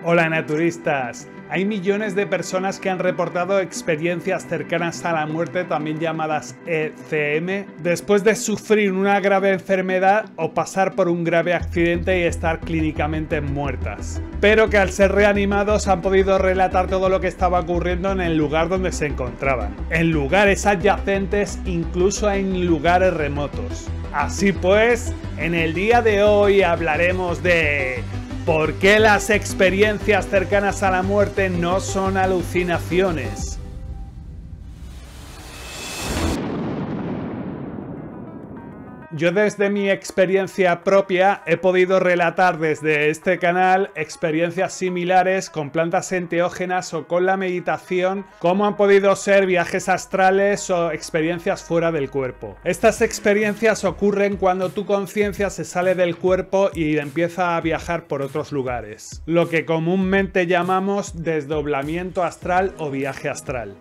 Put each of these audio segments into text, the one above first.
Hola naturistas, hay millones de personas que han reportado experiencias cercanas a la muerte, también llamadas ECM, después de sufrir una grave enfermedad o pasar por un grave accidente y estar clínicamente muertas, pero que al ser reanimados han podido relatar todo lo que estaba ocurriendo en el lugar donde se encontraban, en lugares adyacentes, incluso en lugares remotos. Así pues, en el día de hoy hablaremos de ¿por qué las experiencias cercanas a la muerte no son alucinaciones? Yo desde mi experiencia propia he podido relatar desde este canal experiencias similares con plantas enteógenas o con la meditación, como han podido ser viajes astrales o experiencias fuera del cuerpo. Estas experiencias ocurren cuando tu conciencia se sale del cuerpo y empieza a viajar por otros lugares, lo que comúnmente llamamos desdoblamiento astral o viaje astral.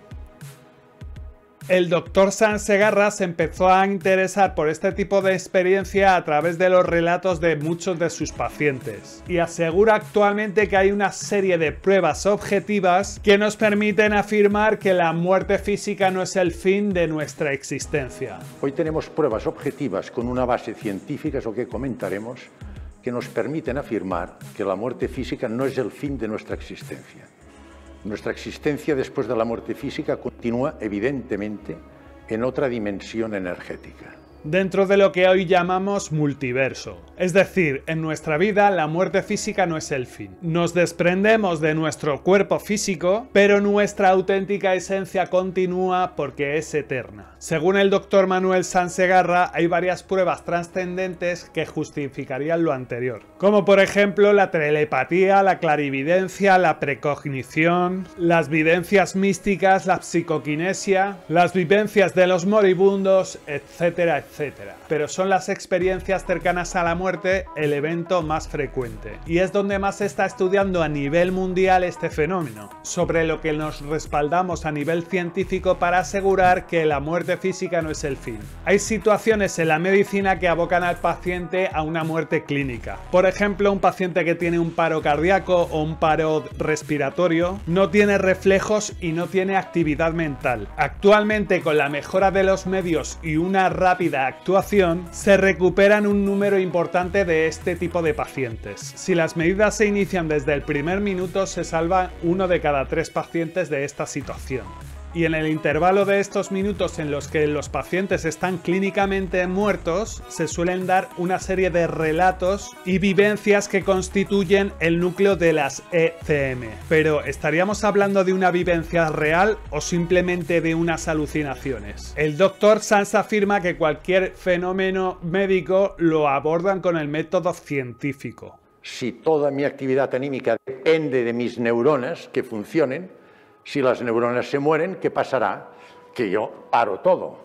El Dr. Sanz Segarra se empezó a interesar por este tipo de experiencia a través de los relatos de muchos de sus pacientes y asegura actualmente que hay una serie de pruebas objetivas que nos permiten afirmar que la muerte física no es el fin de nuestra existencia. Hoy tenemos pruebas objetivas con una base científica, es lo que comentaremos, que nos permiten afirmar que la muerte física no es el fin de nuestra existencia. Nuestra existencia después de la muerte física continúa, evidentemente, en otra dimensión energética. Dentro de lo que hoy llamamos multiverso. Es decir, en nuestra vida la muerte física no es el fin. Nos desprendemos de nuestro cuerpo físico, pero nuestra auténtica esencia continúa porque es eterna. Según el Dr. Manuel Sanz Segarra, hay varias pruebas trascendentes que justificarían lo anterior, como por ejemplo la telepatía, la clarividencia, la precognición, las videncias místicas, la psicoquinesia, las vivencias de los moribundos, etcétera, etcétera. Pero son las experiencias cercanas a la muerte el evento más frecuente, y es donde más se está estudiando a nivel mundial este fenómeno, sobre lo que nos respaldamos a nivel científico para asegurar que la muerte física no es el fin. Hay situaciones en la medicina que abocan al paciente a una muerte clínica. Por ejemplo, un paciente que tiene un paro cardíaco o un paro respiratorio no tiene reflejos y no tiene actividad mental. Actualmente, con la mejora de los medios y una rápida actuación, se recuperan un número importante de este tipo de pacientes. Si las medidas se inician desde el primer minuto, se salva 1 de cada 3 pacientes de esta situación. Y en el intervalo de estos minutos en los que los pacientes están clínicamente muertos, se suelen dar una serie de relatos y vivencias que constituyen el núcleo de las ECM. Pero, ¿estaríamos hablando de una vivencia real o simplemente de unas alucinaciones? El Dr. Sanz afirma que cualquier fenómeno médico lo abordan con el método científico. Si toda mi actividad anímica depende de mis neuronas que funcionen, si las neuronas se mueren, ¿qué pasará? Que yo paro todo.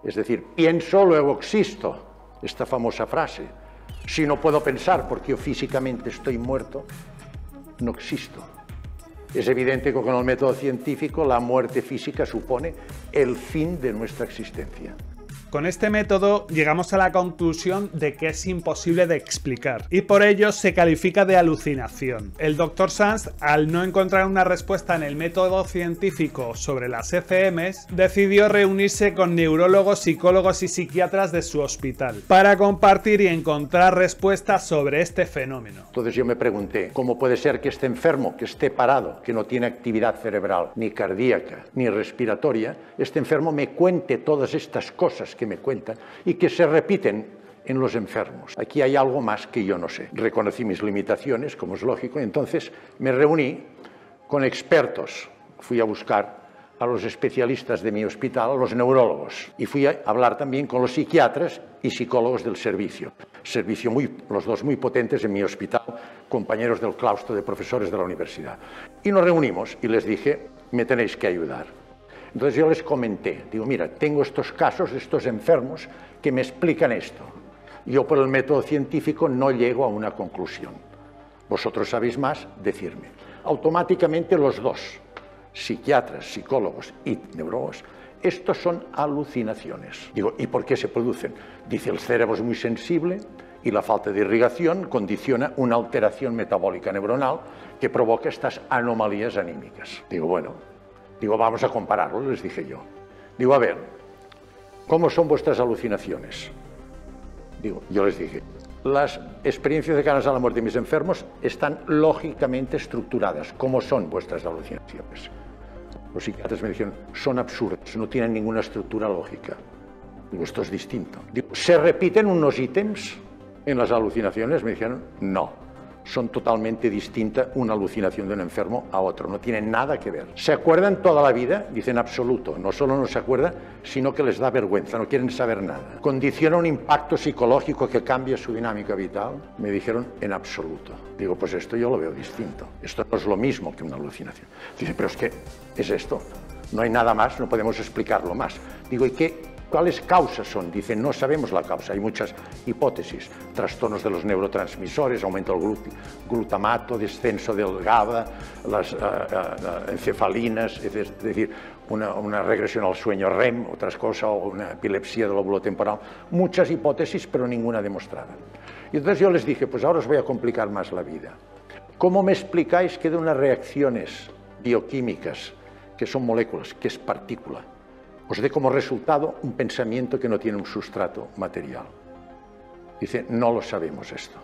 Es decir, pienso, luego existo. Esta famosa frase. Si no puedo pensar porque yo físicamente estoy muerto, no existo. Es evidente que con el método científico la muerte física supone el fin de nuestra existencia. Con este método llegamos a la conclusión de que es imposible de explicar y por ello se califica de alucinación. El Dr. Sanz, al no encontrar una respuesta en el método científico sobre las ECMs, decidió reunirse con neurólogos, psicólogos y psiquiatras de su hospital para compartir y encontrar respuestas sobre este fenómeno. Entonces yo me pregunté, ¿cómo puede ser que esté enfermo, que esté parado, que no tiene actividad cerebral, ni cardíaca, ni respiratoria, este enfermo me cuente todas estas cosas que me cuentan y que se repiten en los enfermos? Aquí hay algo más que yo no sé. Reconocí mis limitaciones, como es lógico, y entonces me reuní con expertos. Fui a buscar a los especialistas de mi hospital, a los neurólogos, y fui a hablar también con los psiquiatras y psicólogos del servicio. Los dos muy potentes en mi hospital, compañeros del claustro de profesores de la universidad. Y nos reunimos y les dije, me tenéis que ayudar. Entonces yo les comenté, digo, mira, tengo estos casos, estos enfermos que me explican esto. Yo por el método científico no llego a una conclusión. Vosotros sabéis más, decirme. Automáticamente los dos, psiquiatras, psicólogos y neurólogos, estos son alucinaciones. Digo, ¿y por qué se producen? Dice, el cerebro es muy sensible Y la falta de irrigación condiciona una alteración metabólica neuronal que provoca estas anomalías anímicas. Digo, bueno, vamos a compararlo, les dije yo. Digo, a ver, ¿cómo son vuestras alucinaciones? Yo les dije, las experiencias cercanas a la muerte de mis enfermos están lógicamente estructuradas. ¿Cómo son vuestras alucinaciones? Los psiquiatras me dijeron, son absurdas, no tienen ninguna estructura lógica. Digo, esto es distinto. Digo, ¿se repiten unos ítems en las alucinaciones? Me dijeron, no. Son totalmente distintas una alucinación de un enfermo a otro, no tienen nada que ver. ¿Se acuerdan toda la vida? Dicen absoluto. No solo no se acuerdan, sino que les da vergüenza, no quieren saber nada. ¿Condiciona un impacto psicológico que cambia su dinámica vital? Me dijeron, en absoluto. Digo, pues esto yo lo veo distinto. Esto no es lo mismo que una alucinación. Dicen, pero es que es esto. No hay nada más, no podemos explicarlo más. Digo, ¿y cuáles causas son? Dicen, no sabemos la causa, hay muchas hipótesis. Trastornos de los neurotransmisores, aumento del glutamato, descenso del GABA, las encefalinas, es decir, una regresión al sueño REM, otras cosas, o una epilepsia del lóbulo temporal. Muchas hipótesis, pero ninguna demostrada. Y entonces yo les dije, pues ahora os voy a complicar más la vida. ¿Cómo me explicáis que de unas reacciones bioquímicas, que son moléculas, que es partícula, os dé como resultado un pensamiento que no tiene un sustrato material? Dice, no lo sabemos esto.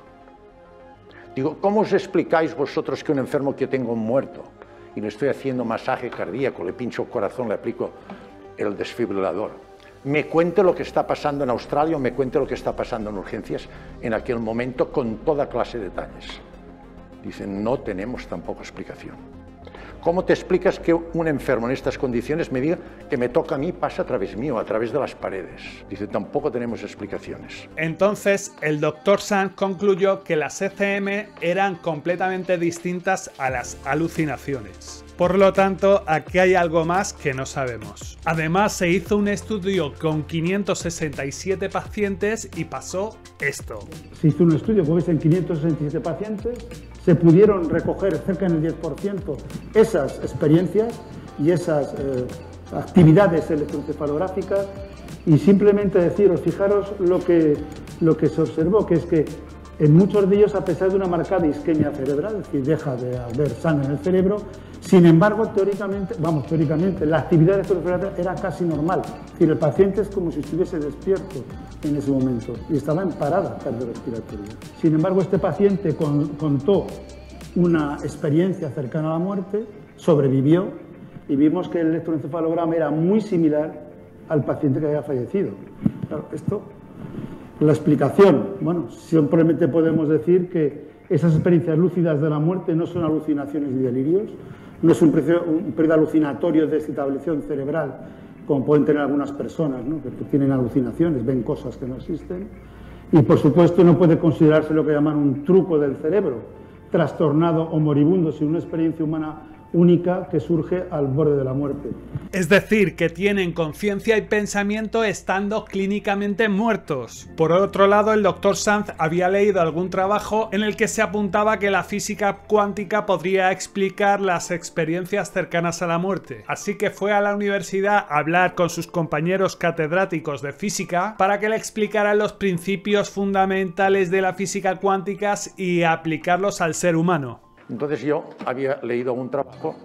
Digo, ¿cómo os explicáis vosotros que un enfermo que tengo un muerto y le estoy haciendo masaje cardíaco, le pincho el corazón, le aplico el desfibrilador, me cuente lo que está pasando en Australia o me cuente lo que está pasando en urgencias en aquel momento con toda clase de detalles? Dicen, no tenemos tampoco explicación. ¿Cómo te explicas que un enfermo en estas condiciones me diga que me toca a mí, pasa a través mío, a través de las paredes? Dice, tampoco tenemos explicaciones. Entonces, el Dr. Sanz concluyó que las ECM eran completamente distintas a las alucinaciones. Por lo tanto, aquí hay algo más que no sabemos. Además, se hizo un estudio con 567 pacientes y pasó esto. Se hizo un estudio, como veis, en 567 pacientes. Se pudieron recoger cerca del 10% esas experiencias y esas actividades electroencefalográficas, y simplemente deciros, fijaros lo que se observó, que es que en muchos de ellos, a pesar de una marcada isquemia cerebral, es decir, deja de haber sangre en el cerebro, sin embargo, teóricamente, la actividad electroencefalográfica era casi normal. Es decir, el paciente es como si estuviese despierto en ese momento y estaba en parada cardiorrespiratoria. Sin embargo, este paciente contó una experiencia cercana a la muerte, sobrevivió y vimos que el electroencefalograma era muy similar al paciente que había fallecido. Claro, la explicación, bueno, simplemente podemos decir que esas experiencias lúcidas de la muerte no son alucinaciones y delirios, no es un periodo alucinatorio de excitación cerebral, como pueden tener algunas personas, ¿no?, que tienen alucinaciones, ven cosas que no existen, y por supuesto no puede considerarse lo que llaman un truco del cerebro, trastornado o moribundo, sino una experiencia humana única que surge al borde de la muerte. Es decir, que tienen conciencia y pensamiento estando clínicamente muertos. Por otro lado, el Dr. Sanz había leído algún trabajo en el que se apuntaba que la física cuántica podría explicar las experiencias cercanas a la muerte. Así que fue a la universidad a hablar con sus compañeros catedráticos de física para que le explicaran los principios fundamentales de la física cuántica y aplicarlos al ser humano. Entonces yo había leído un trabajo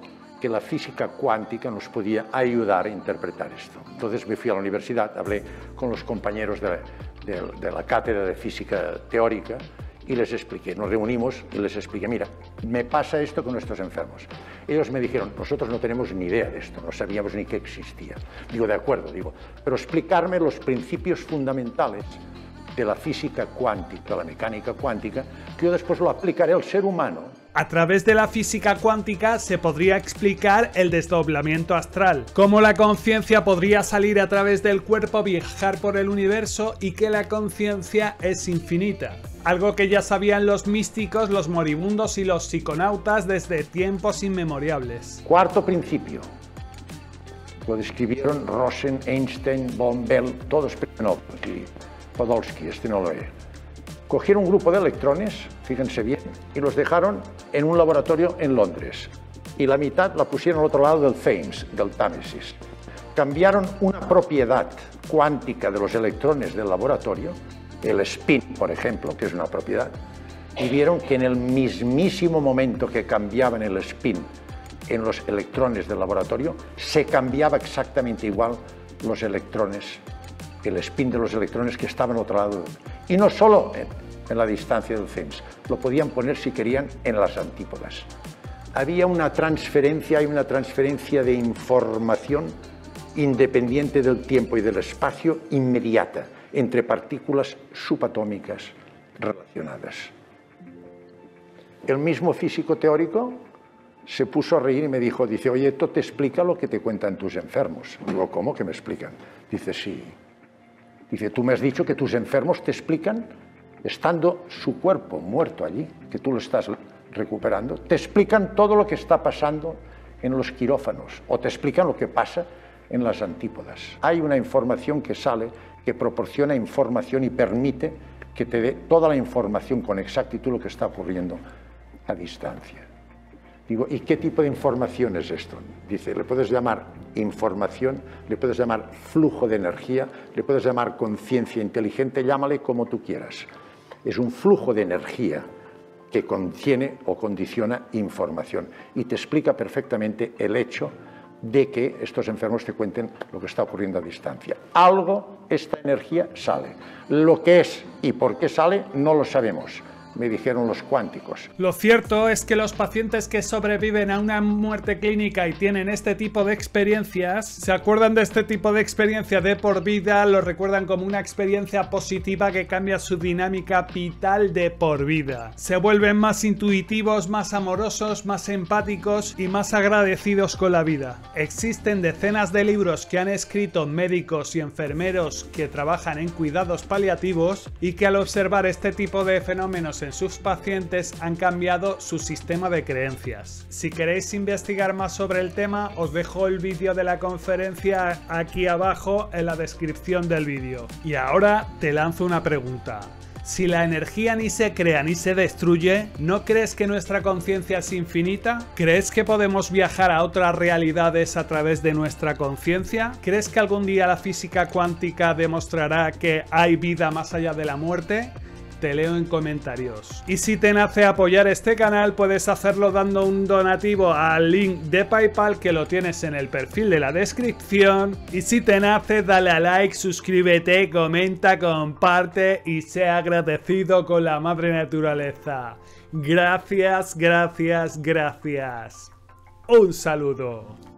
que la física cuántica nos podía ayudar a interpretar esto. Entonces me fui a la universidad, hablé con los compañeros de la cátedra de física teórica y les expliqué, nos reunimos y les expliqué, mira, me pasa esto con nuestros enfermos. Ellos me dijeron, nosotros no tenemos ni idea de esto, no sabíamos ni que existía. Digo, de acuerdo, pero explicarme los principios fundamentales de la física cuántica, la mecánica cuántica, que yo después lo aplicaré al ser humano. A través de la física cuántica se podría explicar el desdoblamiento astral, cómo la conciencia podría salir a través del cuerpo, viajar por el universo y que la conciencia es infinita. Algo que ya sabían los místicos, los moribundos y los psiconautas desde tiempos inmemoriales. Cuarto principio. Lo describieron Rosen, Einstein, von Bell, todos Primanov y Podolsky, no lo he. Cogieron un grupo de electrones, fíjense bien, y los dejaron en un laboratorio en Londres. Y la mitad la pusieron al otro lado del Támesis. Cambiaron una propiedad cuántica de los electrones del laboratorio el spin, por ejemplo, que es una propiedad, y vieron que en el mismísimo momento que cambiaban el spin en los electrones del laboratorio, se cambiaba exactamente igual los electrones, el spin de los electrones que estaban al otro lado. Y no solo en la distancia del CEMS, lo podían poner si querían en las antípodas. Había una transferencia de información independiente del tiempo y del espacio, inmediata, entre partículas subatómicas relacionadas. El mismo físico teórico se puso a reír y me dijo, dice, oye, esto te explica lo que te cuentan tus enfermos. Digo, ¿cómo que me explican? Dice, sí. Dice, tú me has dicho que tus enfermos te explican, estando su cuerpo muerto allí, que tú lo estás recuperando, te explican todo lo que está pasando en los quirófanos, o te explican lo que pasa en las antípodas. Hay una información que sale, que proporciona información y permite que te dé toda la información con exactitud lo que está ocurriendo a distancia. Digo, ¿y qué tipo de información es esto? Dice, le puedes llamar información, le puedes llamar flujo de energía, le puedes llamar conciencia inteligente, llámale como tú quieras. Es un flujo de energía que contiene o condiciona información y te explica perfectamente el hecho de que estos enfermos te cuenten lo que está ocurriendo a distancia. Algo, esta energía sale. Lo que es y por qué sale no lo sabemos. Me dijeron los cuánticos. Lo cierto es que los pacientes que sobreviven a una muerte clínica y tienen este tipo de experiencias, se acuerdan de este tipo de experiencia de por vida, lo recuerdan como una experiencia positiva que cambia su dinámica vital de por vida. Se vuelven más intuitivos, más amorosos, más empáticos y más agradecidos con la vida. Existen decenas de libros que han escrito médicos y enfermeros que trabajan en cuidados paliativos y que al observar este tipo de fenómenos en sus pacientes han cambiado su sistema de creencias. Si queréis investigar más sobre el tema, os dejo el vídeo de la conferencia aquí abajo en la descripción del vídeo. Y ahora te lanzo una pregunta. Si la energía ni se crea ni se destruye, ¿no crees que nuestra conciencia es infinita? ¿Crees que podemos viajar a otras realidades a través de nuestra conciencia? ¿Crees que algún día la física cuántica demostrará que hay vida más allá de la muerte? Te leo en comentarios. Y si te nace apoyar este canal, puedes hacerlo dando un donativo al link de PayPal que lo tienes en el perfil de la descripción. Y si te nace, dale a like, suscríbete, comenta, comparte y sea agradecido con la madre naturaleza. Gracias, gracias, gracias. Un saludo.